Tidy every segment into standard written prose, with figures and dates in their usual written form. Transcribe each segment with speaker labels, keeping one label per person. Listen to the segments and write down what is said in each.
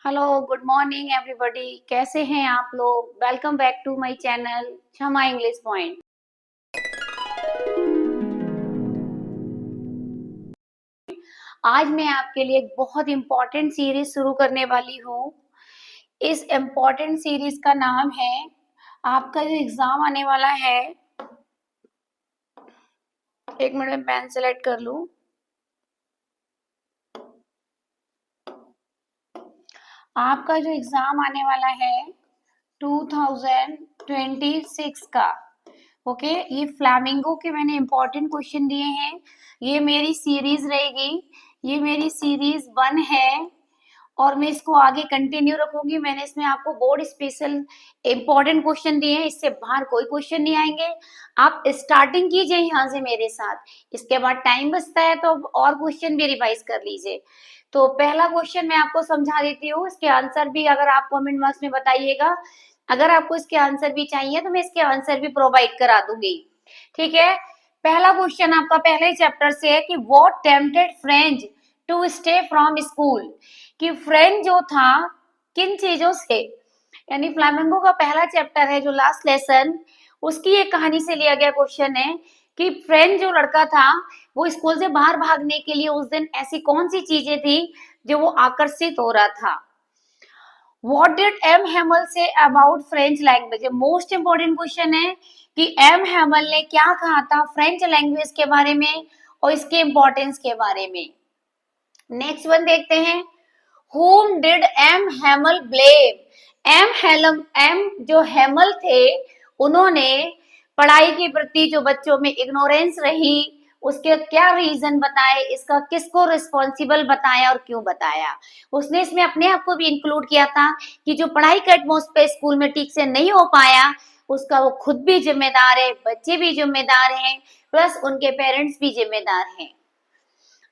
Speaker 1: Hello, good morning everybody. कैसे हैं आप लोग? Welcome back to my channel Kshama English point. आज मैं आपके लिए एक बहुत इम्पोर्टेंट सीरीज शुरू करने वाली हूँ। इस इम्पोर्टेंट सीरीज का नाम है, आपका जो एग्जाम आने वाला है, एक मिनट में पेन सेलेक्ट कर लूँ। आपका जो एग्जाम आने वाला है 2026 का, ओके, ये फ्लैमिंगो के मैंने इंपॉर्टेंट क्वेश्चन दिए हैं। ये मेरी सीरीज रहेगी, ये मेरी सीरीज 1 है और मैं इसको आगे कंटिन्यू रखूंगी। मैंने इसमें आपको बोर्ड स्पेशल इंपॉर्टेंट क्वेश्चन दिए हैं, इससे बाहर कोई क्वेश्चन नहीं आएंगे। आप स्टार्टिंग कीजिए यहाँ से मेरे साथ, इसके बाद टाइम बचता है तो और क्वेश्चन भी रिवाइज कर लीजिए। तो पहला क्वेश्चन मैं आपको समझा देती हूँ, इसके आंसर भी अगर आप कमेंट बॉक्स में बताइएगा। अगर आपको इसके आंसर भी चाहिए तो मैं इसके आंसर भी प्रोवाइड करा दूंगी, ठीक है। पहला क्वेश्चन आपका पहले चैप्टर से है कि what tempted Franz to stay from school, कि फ्रेंच जो था किन चीजों से, यानी फ्लामिंगो का पहला चैप्टर है जो लास्ट लेसन, उसकी एक कहानी से लिया गया क्वेश्चन है कि फ्रेंच जो लड़का था वो स्कूल से बाहर भागने के लिए उस दिन ऐसी कौन सी चीजें थी जो वो आकर्षित हो रहा था। What did M. Hamel say about French language? Most important question है कि एम हैमल ने क्या कहा था फ्रेंच लैंग्वेज के बारे में और इसके इंपॉर्टेंस के बारे में। नेक्स्ट वन देखते हैं, Whom did M. Hamel blame? M जो हैमल थे उन्होंने पढ़ाई के प्रति जो बच्चों में इग्नोरेंस रही उसके क्या रीजन बताए, इसका किसको रिस्पॉन्सिबल बताया और क्यों बताया। उसने इसमें अपने आप को भी इंक्लूड किया था कि जो पढ़ाई का एटमॉस्फेयर स्कूल में ठीक से नहीं हो पाया उसका वो खुद भी जिम्मेदार है, बच्चे भी जिम्मेदार हैं, प्लस उनके पेरेंट्स भी जिम्मेदार हैं।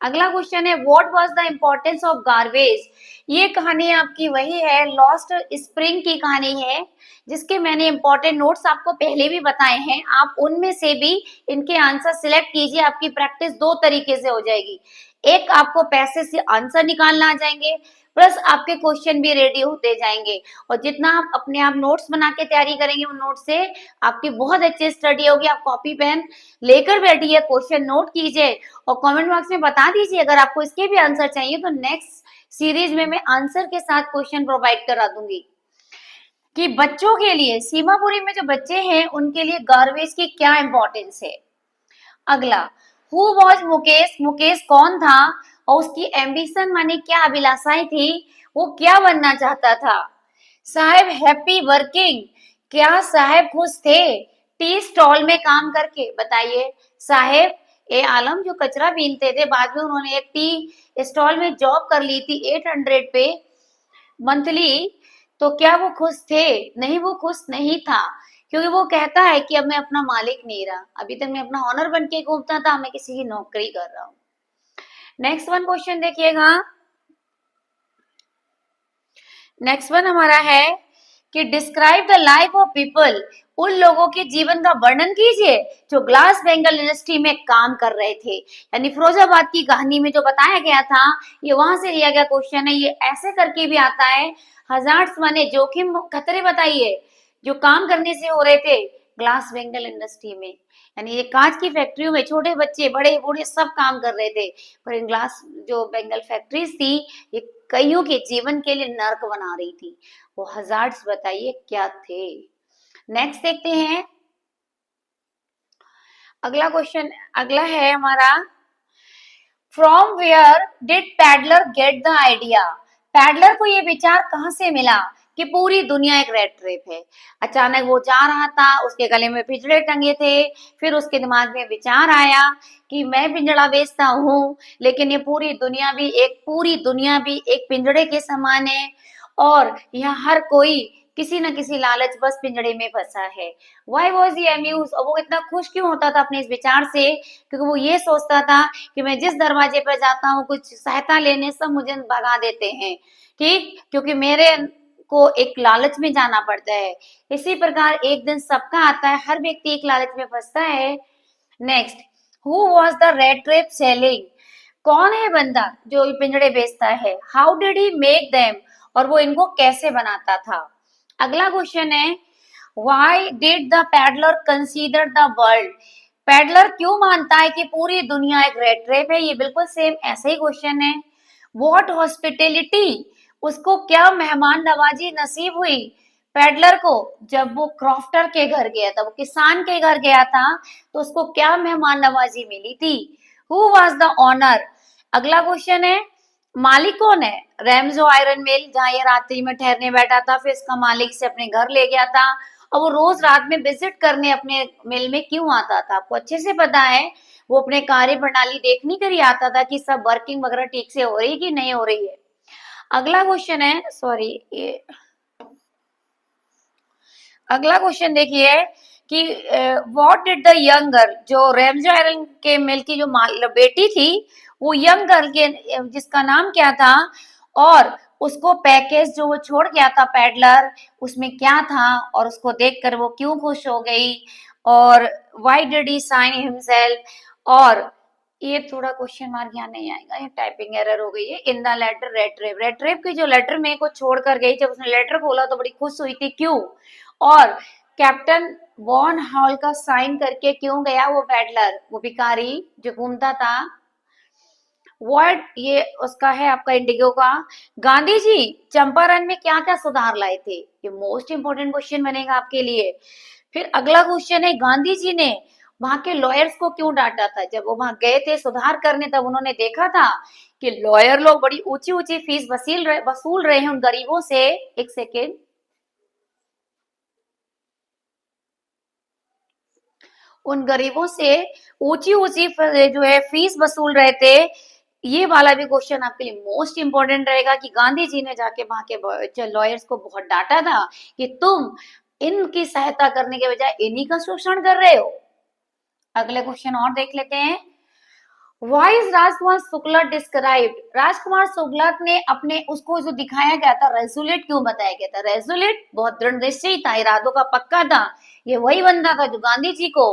Speaker 1: अगला क्वेश्चन है, what was the importance of garbage. ये कहानी आपकी वही है, लॉस्ट स्प्रिंग की कहानी है, जिसके मैंने इंपॉर्टेंट नोट्स आपको पहले भी बताए हैं। आप उनमें से भी इनके आंसर सिलेक्ट कीजिए, आपकी प्रैक्टिस दो तरीके से हो जाएगी। एक, आपको पैसे से आंसर निकालना आ जाएंगे, प्लस आपके क्वेश्चन भी रेडी होते जाएंगे। और जितना आप अपने आप नोट्स बना के तैयारी करेंगे उन नोट से आपकी बहुत अच्छी स्टडी होगी। आप कॉपी पेन लेकर बैठिए, क्वेश्चन नोट कीजिए और कमेंट बॉक्स में बता दीजिए। अगर आपको इसके भी आंसर चाहिए तो नेक्स्ट सीरीज में मैं आंसर के साथ क्वेश्चन प्रोवाइड करा दूंगी। कि बच्चों के लिए, सीमापुरी में जो बच्चे हैं उनके लिए गार्बेज की क्या इंपॉर्टेंस है। अगला, हु वॉज मुकेश, मुकेश कौन था और उसकी एम्बिशन माने क्या अभिलाषाएं थी, वो क्या बनना चाहता था। साहेब हैप्पी वर्किंग, क्या साहेब खुश थे टी स्टॉल में काम करके, बताइए। साहेब ए आलम जो कचरा बीनते थे, बाद में उन्होंने एक टी स्टॉल में जॉब कर ली थी 800 पे मंथली, तो क्या वो खुश थे? नहीं, वो खुश नहीं था, क्योंकि वो कहता है कि अब मैं अपना मालिक नहीं रहा, अभी तक मैं अपना ऑनर बन के घूमता था, मैं किसी की नौकरी कर रहा हूँ। नेक्स्ट वन क्वेश्चन देखिएगा। नेक्स्ट वन हमारा है कि describe the life of people, उन लोगों के जीवन का वर्णन कीजिए जो ग्लास बेंगल इंडस्ट्री में काम कर रहे थे। यानी फिरोजाबाद की कहानी में जो बताया गया था ये वहां से लिया गया क्वेश्चन है। ये ऐसे करके भी आता है, हजार्ड्स माने जोखिम खतरे, बताइए जो काम करने से हो रहे थे ग्लास बेंगल इंडस्ट्री में। यानी ये कांच की फैक्ट्रियों में छोटे बच्चे बड़े बूढ़े सब काम कर रहे थे, पर इन ग्लास जो बेंगल फैक्ट्रीज थी ये कईयों के जीवन के लिए नर्क बना रही थी। वो हजार्ड्स बताइए क्या थे। नेक्स्ट देखते हैं, अगला क्वेश्चन, अगला है हमारा, from where did peddler get the idea, peddler को ये विचार कहां से मिला कि पूरी दुनिया एक रेड ट्रेप है। अचानक वो जा रहा था, उसके गले में पिंजरे टंगे थे, फिर उसके दिमाग में विचार आया कि मैं पिंजड़ा बेचता हूँ, लेकिन ये पूरी दुनिया भी एक पिंजड़े के समान है और यहाँ हर कोई किसी न किसी लालच बस पिंजड़े में फंसा है। Why was he amused? और वो इतना खुश क्यों होता था अपने इस विचार से, क्योंकि वो ये सोचता था कि मैं जिस दरवाजे पर जाता हूँ कुछ सहायता लेने सब मुझे भगा देते हैं, ठीक, क्योंकि मेरे को एक लालच में जाना पड़ता है। इसी प्रकार एक दिन सबका आता है, हर व्यक्ति एक लालच में फंसता है। Next, who was the red trap selling, कौन है बंदा जो पिंजड़े बेचता है। How did he make them, और वो इनको कैसे बनाता था। अगला क्वेश्चन है why did the peddler consider the world, peddler क्यों मानता है कि पूरी दुनिया एक रेड ट्रेप है। ये बिल्कुल सेम ऐसे ही क्वेश्चन है। व्हाट हॉस्पिटैलिटी, उसको क्या मेहमान नवाजी नसीब हुई पैडलर को जब वो क्रॉफ्टर के घर गया था, वो किसान के घर गया था, तो उसको क्या मेहमान नवाजी मिली थी। Who was the owner. अगला क्वेश्चन है मालिक कौन है, रेम्जो आयरन मिल जहां ये रात्रि में ठहरने बैठा था, फिर इसका मालिक से अपने घर ले गया था और वो रोज रात में विजिट करने अपने मिल में क्यों आता था, आपको अच्छे से पता है। वो अपने कार्य प्रणाली देखने के लिए आता था कि सब वर्किंग वगैरह ठीक से हो रही है कि नहीं हो रही है। अगला क्वेश्चन है सॉरी ये अगला क्वेश्चन देखिए कि what did the young girl, जो रेम्जो आयरन के मिल की जो बेटी थी, वो यंग गर्ल के जिसका नाम क्या था, और उसको पैकेज जो वो छोड़ गया था पैडलर, उसमें क्या था और उसको देखकर वो क्यों खुश हो गई, और why did he sign himself. और ये थोड़ा क्वेश्चन मार्क यहाँ नहीं आएगा, ये टाइपिंग एरर हो गई है। In the letter rattrap, rattrap की जो लेटर में को छोड़कर गई, जब उसने लेटर खोला तो बड़ी खुश हुई थी, क्यों। और कैप्टन वॉन हॉल का साइन करके क्यों गया वो पैडलर, वो भिखारी जो घूमता था। वर्ड ये उसका है आपका इंडिगो का। गांधी जी चंपारण में क्या क्या सुधार लाए थे, ये मोस्ट इंपोर्टेंट क्वेश्चन बनेगा आपके लिए। फिर अगला क्वेश्चन है गांधी जी ने वहां के लॉयर्स को क्यों डांटा था, जब वो वहां गए थे सुधार करने तब उन्होंने देखा था कि लॉयर लोग बड़ी ऊंची ऊंची फीस वसूल रहे हैं उन गरीबों से। एक सेकेंड, उन गरीबों से ऊंची ऊंची जो है फीस वसूल रहे थे। ये वाला भी क्वेश्चन आपके लिए मोस्ट इंपोर्टेंट रहेगा कि गांधी जी ने जाके वहां के लॉयर्स को बहुत डांटा था कि तुम इनकी सहायता करने के बजाय इन्हीं का शोषण कर रहे हो। अगले क्वेश्चन और देख लेते हैं। Why is Rajkumar Shukla described, Rajkumar Shukla ने अपने उसको जो दिखाया गया था रेजुलेट क्यों बताया गया था, रेजुलेट बहुत दृढ़ निश्चयी था, इरादों का पक्का था। ये वही बंदा था जो गांधी जी को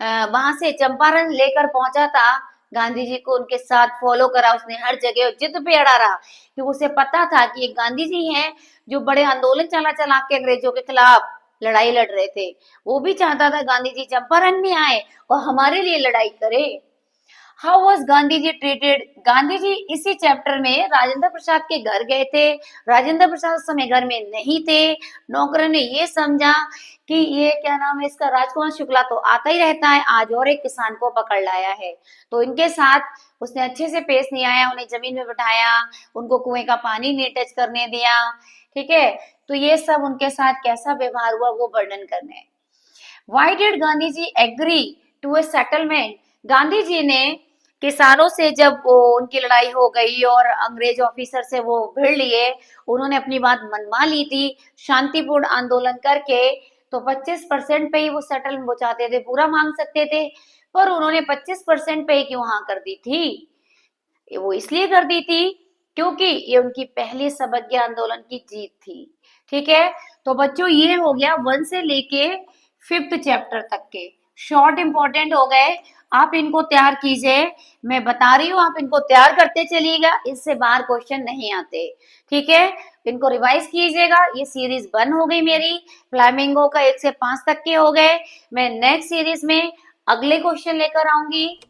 Speaker 1: वहां से चंपारण लेकर पहुंचा था, गांधी जी को उनके साथ फॉलो करा उसने हर जगह, जिद पे अड़ा रहा कि उसे पता था कि ये गांधी जी हैं जो बड़े आंदोलन चला चला के अंग्रेजों के खिलाफ लड़ाई लड़ रहे थे। वो भी चाहता था गांधी जी चंपारण में आए और हमारे लिए लड़ाई करे। How was Gandhi ji treated, Gandhi ji इसी चैप्टर में राजेंद्र प्रसाद के घर गए थे, राजेंद्र प्रसाद उस समय घर में नहीं थे। नौकरों ने ये समझा कि ये क्या नाम है इसका, राजकुमार शुक्ला तो आता ही रहता है, आज और एक किसान को पकड़ लाया है, तो इनके साथ उसने अच्छे से पेश नहीं आया, उन्हें जमीन में बिठाया, उनको कुएं का पानी नहीं टच करने दिया। ठीक है, तो ये सब उनके साथ कैसा व्यवहार हुआ वो वर्णन करने हैं। Why did Gandhi ji agree to a settlement, Gandhi ji ने किसानों से जब वो उनकी लड़ाई हो गई और अंग्रेज ऑफिसर से वो भिड़ लिए, उन्होंने अपनी बात मनवा ली थी शांतिपूर्ण आंदोलन करके, तो 25% पे ही वो सेटल वो चाहते थे, पूरा मांग सकते थे, पर उन्होंने 25% पे ही क्यों हाँ कर दी थी, वो इसलिए कर दी थी क्योंकि ये उनकी पहली सबज्ञ आंदोलन की जीत थी। ठीक है, तो बच्चों ये हो गया 1 से लेके 5th चैप्टर तक के शॉर्ट इंपॉर्टेंट हो गए, आप इनको तैयार कीजिए, मैं बता रही हूँ आप इनको तैयार करते चलिएगा, इससे बाहर क्वेश्चन नहीं आते। ठीक है, इनको रिवाइज कीजिएगा। ये सीरीज 1 हो गई मेरी, फ्लैमिंगो का 1 से 5 तक के हो गए। मैं नेक्स्ट सीरीज में अगले क्वेश्चन लेकर आऊंगी।